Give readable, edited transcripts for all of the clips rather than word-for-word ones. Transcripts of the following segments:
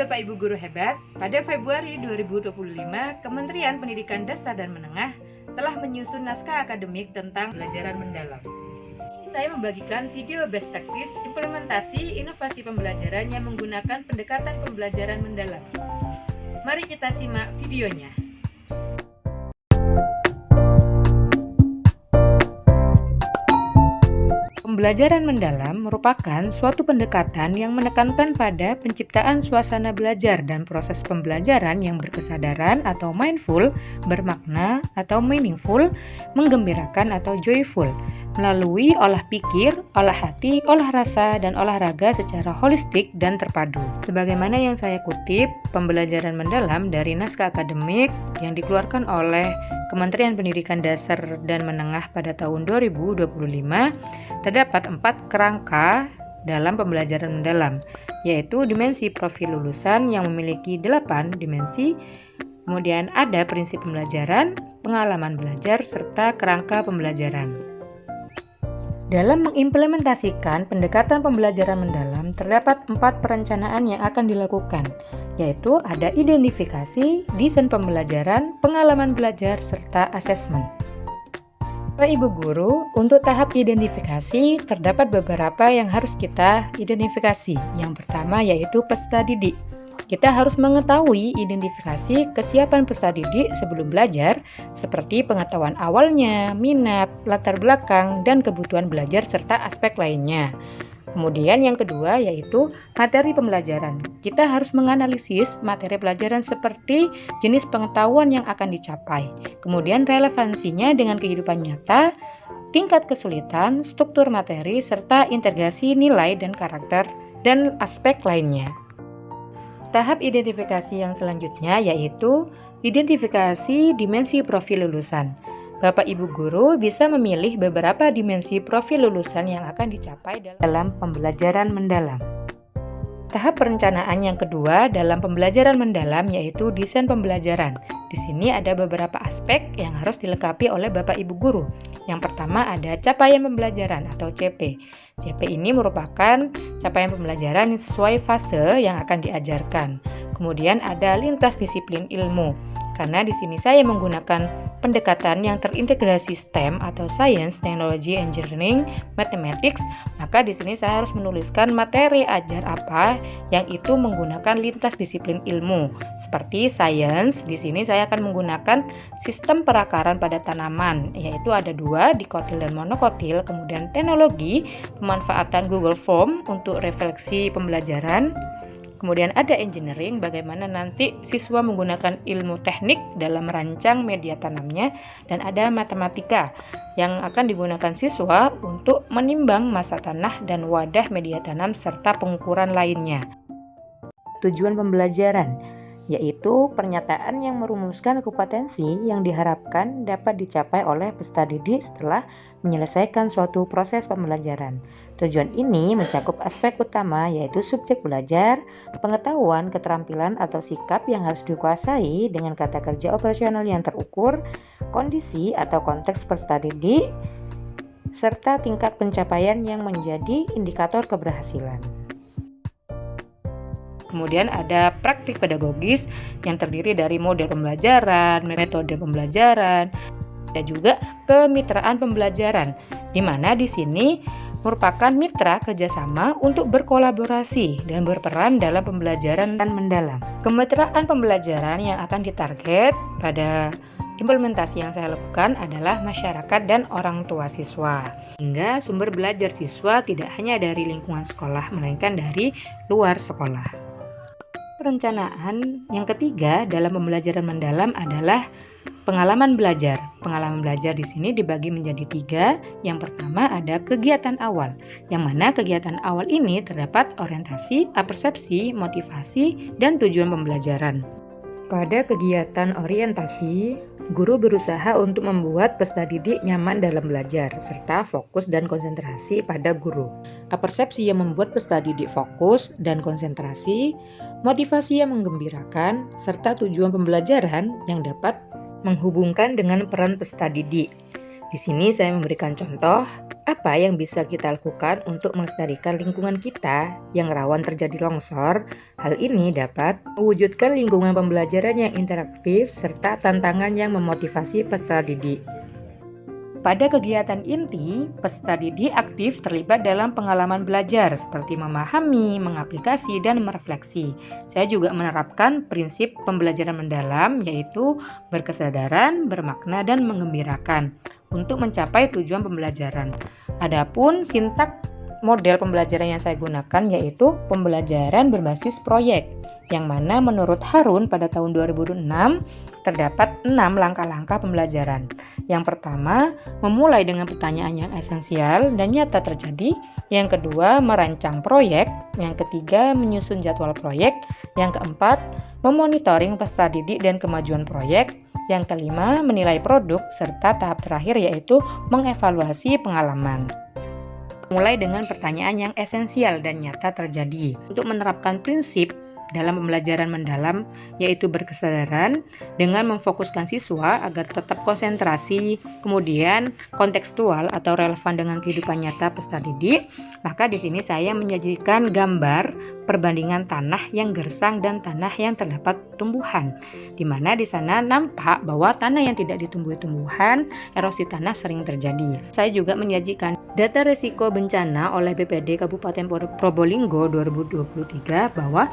Bapak Ibu guru hebat, pada Februari 2025, Kementerian Pendidikan Dasar dan Menengah telah menyusun naskah akademik tentang pembelajaran mendalam. Ini saya membagikan video best practice implementasi inovasi pembelajaran yang menggunakan pendekatan pembelajaran mendalam. Mari kita simak videonya. Pembelajaran mendalam merupakan suatu pendekatan yang menekankan pada penciptaan suasana belajar dan proses pembelajaran yang berkesadaran atau mindful, bermakna atau meaningful, menggembirakan atau joyful, melalui olah pikir, olah hati, olah rasa, dan olahraga secara holistik dan terpadu. Sebagaimana yang saya kutip, pembelajaran mendalam dari naskah akademik yang dikeluarkan oleh Kementerian Pendidikan Dasar dan Menengah pada tahun 2025, terdapat 4 kerangka dalam pembelajaran mendalam, yaitu dimensi profil lulusan yang memiliki 8 dimensi, kemudian ada prinsip pembelajaran, pengalaman belajar, serta kerangka pembelajaran. Dalam mengimplementasikan pendekatan pembelajaran mendalam, terdapat 4 perencanaan yang akan dilakukan, yaitu ada identifikasi, desain pembelajaran, pengalaman belajar, serta asesmen. Bapak Ibu guru, untuk tahap identifikasi terdapat beberapa yang harus kita identifikasi. Yang pertama yaitu peserta didik. Kita harus mengetahui identifikasi kesiapan peserta didik sebelum belajar, seperti pengetahuan awalnya, minat, latar belakang, dan kebutuhan belajar serta aspek lainnya. Kemudian yang kedua yaitu materi pembelajaran. Kita harus menganalisis materi pelajaran seperti jenis pengetahuan yang akan dicapai, kemudian relevansinya dengan kehidupan nyata, tingkat kesulitan, struktur materi, serta integrasi nilai dan karakter, dan aspek lainnya. Tahap identifikasi yang selanjutnya yaitu identifikasi dimensi profil lulusan. Bapak Ibu guru bisa memilih beberapa dimensi profil lulusan yang akan dicapai dalam pembelajaran mendalam. Tahap perencanaan yang kedua dalam pembelajaran mendalam yaitu desain pembelajaran. Di sini ada beberapa aspek yang harus dilengkapi oleh Bapak Ibu guru. Yang pertama ada capaian pembelajaran atau CP. CP ini merupakan capaian pembelajaran sesuai fase yang akan diajarkan. Kemudian ada lintas disiplin ilmu. Karena di sini saya menggunakan pendekatan yang terintegrasi STEM atau Science, Technology, Engineering, Mathematics, maka di sini saya harus menuliskan materi ajar apa yang itu menggunakan lintas disiplin ilmu. Seperti Science, di sini saya akan menggunakan sistem perakaran pada tanaman, yaitu ada 2, dikotil dan monokotil. Kemudian teknologi, pemanfaatan Google Form untuk refleksi pembelajaran. Kemudian ada engineering, bagaimana nanti siswa menggunakan ilmu teknik dalam merancang media tanamnya, dan ada matematika yang akan digunakan siswa untuk menimbang massa tanah dan wadah media tanam serta pengukuran lainnya. Tujuan pembelajaran yaitu pernyataan yang merumuskan kompetensi yang diharapkan dapat dicapai oleh peserta didik setelah menyelesaikan suatu proses pembelajaran. Tujuan ini mencakup aspek utama yaitu subjek belajar, pengetahuan, keterampilan atau sikap yang harus dikuasai dengan kata kerja operasional yang terukur, kondisi atau konteks peserta didik, serta tingkat pencapaian yang menjadi indikator keberhasilan. Kemudian ada praktik pedagogis yang terdiri dari model pembelajaran, metode pembelajaran, dan juga kemitraan pembelajaran, di mana di sini merupakan mitra kerjasama untuk berkolaborasi dan berperan dalam pembelajaran dan mendalam. Kemitraan pembelajaran yang akan ditarget pada implementasi yang saya lakukan adalah masyarakat dan orang tua siswa, hingga sumber belajar siswa tidak hanya dari lingkungan sekolah, melainkan dari luar sekolah. Perencanaan yang ketiga dalam pembelajaran mendalam adalah pengalaman belajar. Pengalaman belajar di sini dibagi menjadi 3. Yang pertama ada kegiatan awal, yang mana kegiatan awal ini terdapat orientasi, persepsi, motivasi, dan tujuan pembelajaran. Pada kegiatan orientasi, guru berusaha untuk membuat peserta didik nyaman dalam belajar, serta fokus dan konsentrasi pada guru. Persepsi yang membuat peserta didik fokus dan konsentrasi, motivasi yang menggembirakan, serta tujuan pembelajaran yang dapat menghubungkan dengan peran peserta didik. Di sini saya memberikan contoh apa yang bisa kita lakukan untuk melestarikan lingkungan kita yang rawan terjadi longsor. Hal ini dapat mewujudkan lingkungan pembelajaran yang interaktif serta tantangan yang memotivasi peserta didik. Pada kegiatan inti, peserta didik aktif terlibat dalam pengalaman belajar seperti memahami, mengaplikasi, dan merefleksi. Saya juga menerapkan prinsip pembelajaran mendalam yaitu berkesadaran, bermakna, dan menggembirakan untuk mencapai tujuan pembelajaran. Adapun sintak model pembelajaran yang saya gunakan yaitu pembelajaran berbasis proyek, yang mana menurut Harun pada tahun 2006 terdapat 6 langkah-langkah pembelajaran. Yang pertama, memulai dengan pertanyaan yang esensial dan nyata terjadi. Yang kedua, merancang proyek. Yang ketiga, menyusun jadwal proyek. Yang keempat, memonitoring peserta didik dan kemajuan proyek. Yang kelima, menilai produk, serta tahap terakhir yaitu mengevaluasi pengalaman. Mulai dengan pertanyaan yang esensial dan nyata terjadi. Untuk menerapkan prinsip dalam pembelajaran mendalam yaitu berkesadaran dengan memfokuskan siswa agar tetap konsentrasi, kemudian kontekstual atau relevan dengan kehidupan nyata peserta didik. Maka di sini saya menyajikan gambar perbandingan tanah yang gersang dan tanah yang terdapat tumbuhan, di mana di sana nampak bahwa tanah yang tidak ditumbuhi tumbuhan, erosi tanah sering terjadi. Saya juga menyajikan data risiko bencana oleh BPD Kabupaten Probolinggo 2023 bahwa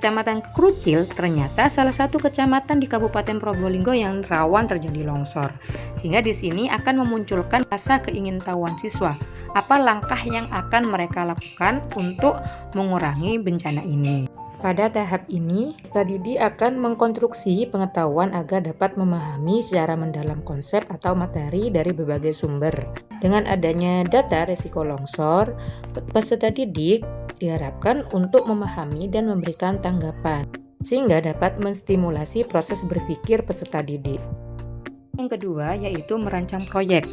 Kecamatan Krucil ternyata salah satu kecamatan di Kabupaten Probolinggo yang rawan terjadi longsor. Sehingga di sini akan memunculkan rasa keingintahuan siswa. Apa langkah yang akan mereka lakukan untuk mengurangi bencana ini? Pada tahap ini, peserta didik akan mengkonstruksi pengetahuan agar dapat memahami secara mendalam konsep atau materi dari berbagai sumber. Dengan adanya data risiko longsor, peserta didik diharapkan untuk memahami dan memberikan tanggapan, sehingga dapat menstimulasi proses berpikir peserta didik. Yang kedua yaitu merancang proyek.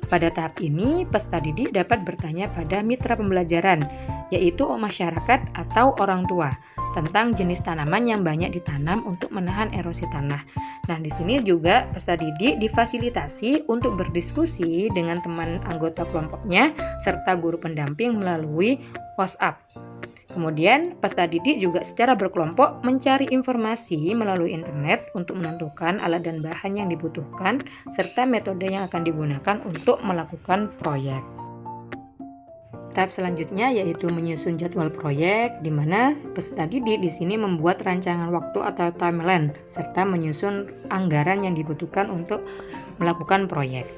Pada tahap ini, peserta didik dapat bertanya pada mitra pembelajaran, yaitu masyarakat atau orang tua, tentang jenis tanaman yang banyak ditanam untuk menahan erosi tanah. Nah, di sini juga peserta didik difasilitasi untuk berdiskusi dengan teman anggota kelompoknya serta guru pendamping melalui WhatsApp. Kemudian, peserta didik juga secara berkelompok mencari informasi melalui internet untuk menentukan alat dan bahan yang dibutuhkan serta metode yang akan digunakan untuk melakukan proyek. Tahap selanjutnya yaitu menyusun jadwal proyek, di mana peserta didik di sini membuat rancangan waktu atau timeline serta menyusun anggaran yang dibutuhkan untuk melakukan proyek.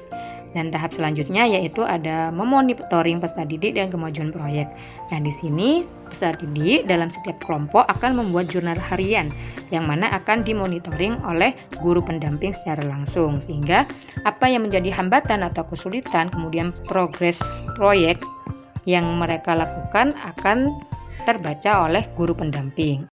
Dan tahap selanjutnya yaitu ada memonitoring peserta didik dan kemajuan proyek. Nah, di sini peserta didik dalam setiap kelompok akan membuat jurnal harian yang mana akan dimonitoring oleh guru pendamping secara langsung, sehingga apa yang menjadi hambatan atau kesulitan kemudian progres proyek yang mereka lakukan akan terbaca oleh guru pendamping.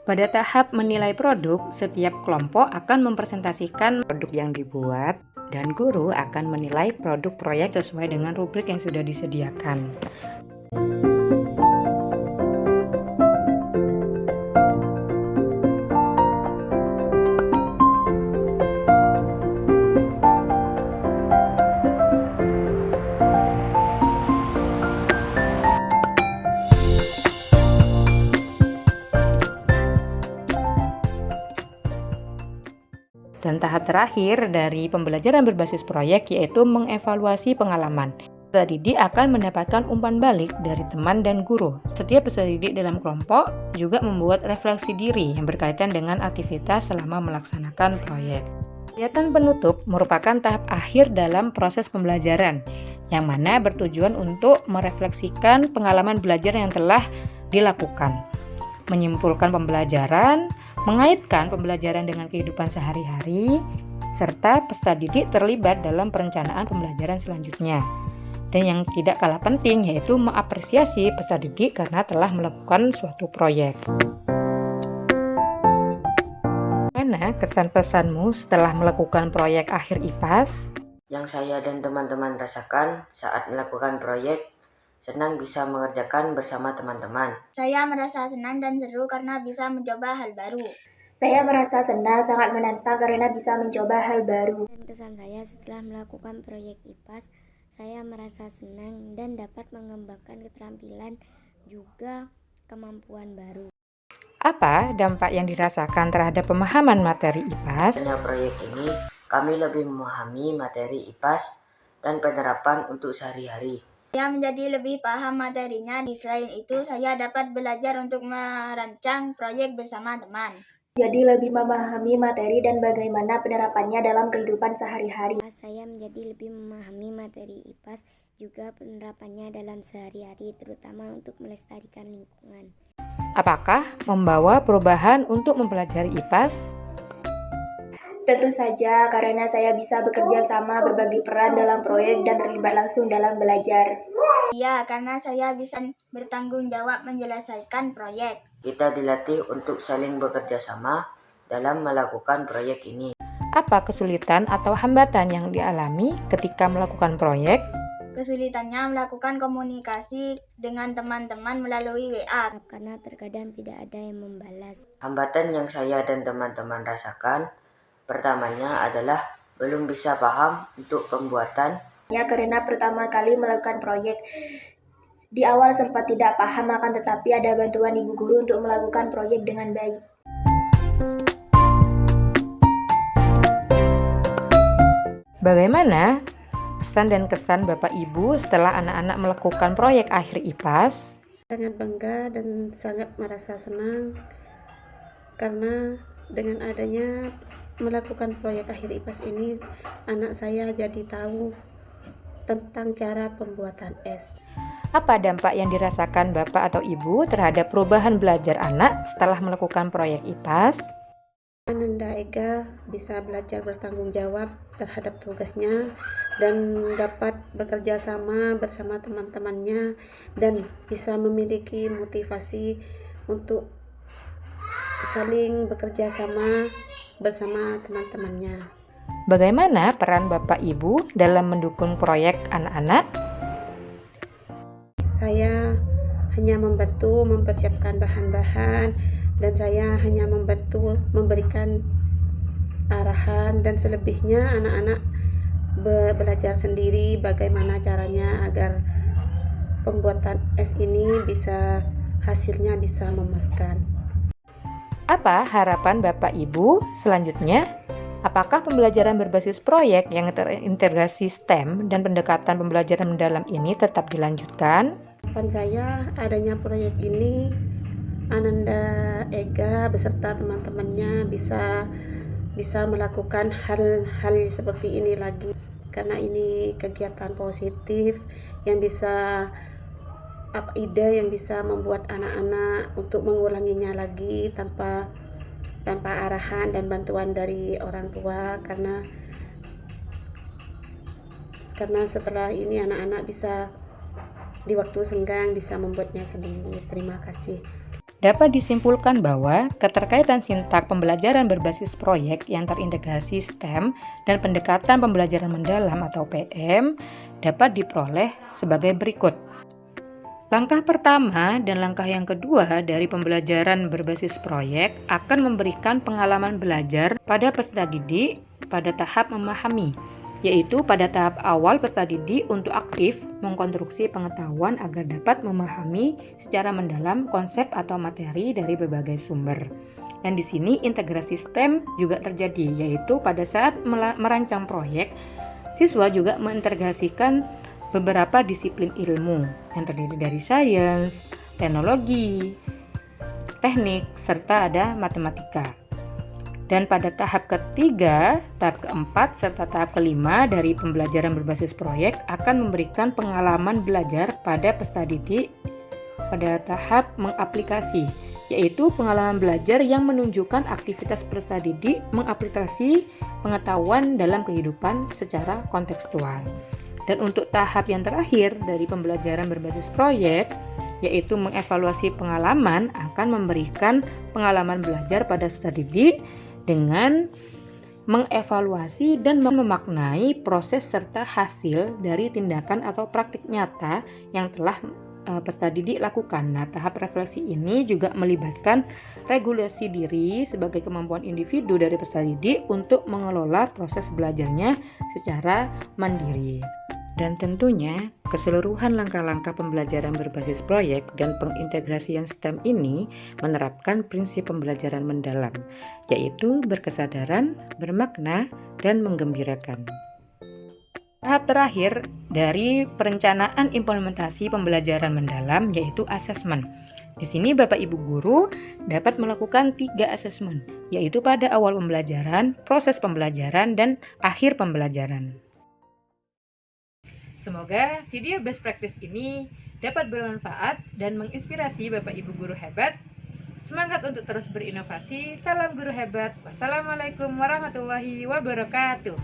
Pada tahap menilai produk, setiap kelompok akan mempresentasikan produk yang dibuat dan guru akan menilai produk proyek sesuai dengan rubrik yang sudah disediakan. Dan tahap terakhir dari pembelajaran berbasis proyek yaitu mengevaluasi pengalaman. Peserta didik akan mendapatkan umpan balik dari teman dan guru. Setiap peserta didik dalam kelompok juga membuat refleksi diri yang berkaitan dengan aktivitas selama melaksanakan proyek. Kegiatan penutup merupakan tahap akhir dalam proses pembelajaran, yang mana bertujuan untuk merefleksikan pengalaman belajar yang telah dilakukan, menyimpulkan pembelajaran, mengaitkan pembelajaran dengan kehidupan sehari-hari, serta peserta didik terlibat dalam perencanaan pembelajaran selanjutnya. Dan yang tidak kalah penting yaitu mengapresiasi peserta didik karena telah melakukan suatu proyek. Mana kesan-pesanmu setelah melakukan proyek akhir IPAS? Yang saya dan teman-teman rasakan saat melakukan proyek, senang bisa mengerjakan bersama teman-teman. Saya merasa senang dan seru karena bisa mencoba hal baru. Saya merasa senang, sangat menantang karena bisa mencoba hal baru. Dan kesan saya setelah melakukan proyek IPAS, saya merasa senang dan dapat mengembangkan keterampilan juga kemampuan baru. Apa dampak yang dirasakan terhadap pemahaman materi IPAS? Dengan proyek ini, kami lebih memahami materi IPAS dan penerapan untuk sehari-hari. Saya menjadi lebih paham materinya. Selain itu, saya dapat belajar untuk merancang proyek bersama teman. Jadi lebih memahami materi dan bagaimana penerapannya dalam kehidupan sehari-hari. Saya menjadi lebih memahami materi IPAS juga penerapannya dalam sehari-hari, terutama untuk melestarikan lingkungan. Apakah membawa perubahan untuk mempelajari IPAS? Tentu saja, karena saya bisa bekerja sama, berbagi peran dalam proyek dan terlibat langsung dalam belajar. Iya, karena saya bisa bertanggung jawab menyelesaikan proyek. Kita dilatih untuk saling bekerja sama dalam melakukan proyek ini. Apa kesulitan atau hambatan yang dialami ketika melakukan proyek? Kesulitannya melakukan komunikasi dengan teman-teman melalui WA. Karena terkadang tidak ada yang membalas. Hambatan yang saya dan teman-teman rasakan, pertamanya adalah belum bisa paham untuk pembuatan. Ya, karena pertama kali melakukan proyek, di awal sempat tidak paham, akan tetapi ada bantuan ibu guru untuk melakukan proyek dengan baik. Bagaimana pesan dan kesan Bapak Ibu setelah anak-anak melakukan proyek akhir IPAS? Sangat bangga dan sangat merasa senang karena dengan adanya melakukan proyek akhir IPAS ini, anak saya jadi tahu tentang cara pembuatan es. Apa dampak yang dirasakan Bapak atau Ibu terhadap perubahan belajar anak setelah melakukan proyek IPAS? Ananda Ega bisa belajar bertanggung jawab terhadap tugasnya dan dapat bekerja sama bersama teman-temannya dan bisa memiliki motivasi untuk saling bekerja sama bersama teman-temannya. Bagaimana peran Bapak Ibu dalam mendukung proyek anak-anak? Saya hanya membantu mempersiapkan bahan-bahan dan saya hanya membantu memberikan arahan, dan selebihnya anak-anak belajar sendiri bagaimana caranya agar pembuatan es ini hasilnya bisa memuaskan. Apa harapan Bapak Ibu selanjutnya? Apakah pembelajaran berbasis proyek yang terintegrasi STEM dan pendekatan pembelajaran mendalam ini tetap dilanjutkan? Harapan saya adanya proyek ini, Ananda Ega beserta teman-temannya bisa melakukan hal-hal seperti ini lagi, karena ini kegiatan positif yang bisa ide yang bisa membuat anak-anak untuk mengulanginya lagi tanpa arahan dan bantuan dari orang tua, karena setelah ini anak-anak bisa di waktu senggang bisa membuatnya sendiri. Terima kasih. Dapat disimpulkan bahwa keterkaitan sintak pembelajaran berbasis proyek yang terintegrasi STEM dan pendekatan pembelajaran mendalam atau PM dapat diperoleh sebagai berikut. Langkah pertama dan langkah yang kedua dari pembelajaran berbasis proyek akan memberikan pengalaman belajar pada peserta didik pada tahap memahami, yaitu pada tahap awal peserta didik untuk aktif mengkonstruksi pengetahuan agar dapat memahami secara mendalam konsep atau materi dari berbagai sumber. Dan di sini integrasi STEM juga terjadi, yaitu pada saat merancang proyek, siswa juga mengintegrasikan beberapa disiplin ilmu yang terdiri dari sains, teknologi, teknik, serta ada matematika. Dan pada tahap ketiga, tahap keempat, serta tahap kelima dari pembelajaran berbasis proyek akan memberikan pengalaman belajar pada peserta didik pada tahap mengaplikasi, yaitu pengalaman belajar yang menunjukkan aktivitas peserta didik mengaplikasi pengetahuan dalam kehidupan secara kontekstual. Dan untuk tahap yang terakhir dari pembelajaran berbasis proyek, yaitu mengevaluasi pengalaman, akan memberikan pengalaman belajar pada peserta didik dengan mengevaluasi dan memaknai proses serta hasil dari tindakan atau praktik nyata yang telah peserta didik lakukan. Nah, tahap refleksi ini juga melibatkan regulasi diri sebagai kemampuan individu dari peserta didik untuk mengelola proses belajarnya secara mandiri. Dan tentunya keseluruhan langkah-langkah pembelajaran berbasis proyek dan pengintegrasian STEM ini menerapkan prinsip pembelajaran mendalam, yaitu berkesadaran, bermakna, dan menggembirakan. Tahap terakhir dari perencanaan implementasi pembelajaran mendalam yaitu asesmen. Di sini Bapak Ibu guru dapat melakukan 3 asesmen, yaitu pada awal pembelajaran, proses pembelajaran, dan akhir pembelajaran. Semoga video best practice ini dapat bermanfaat dan menginspirasi Bapak Ibu guru hebat. Semangat untuk terus berinovasi. Salam guru hebat. Wassalamualaikum warahmatullahi wabarakatuh.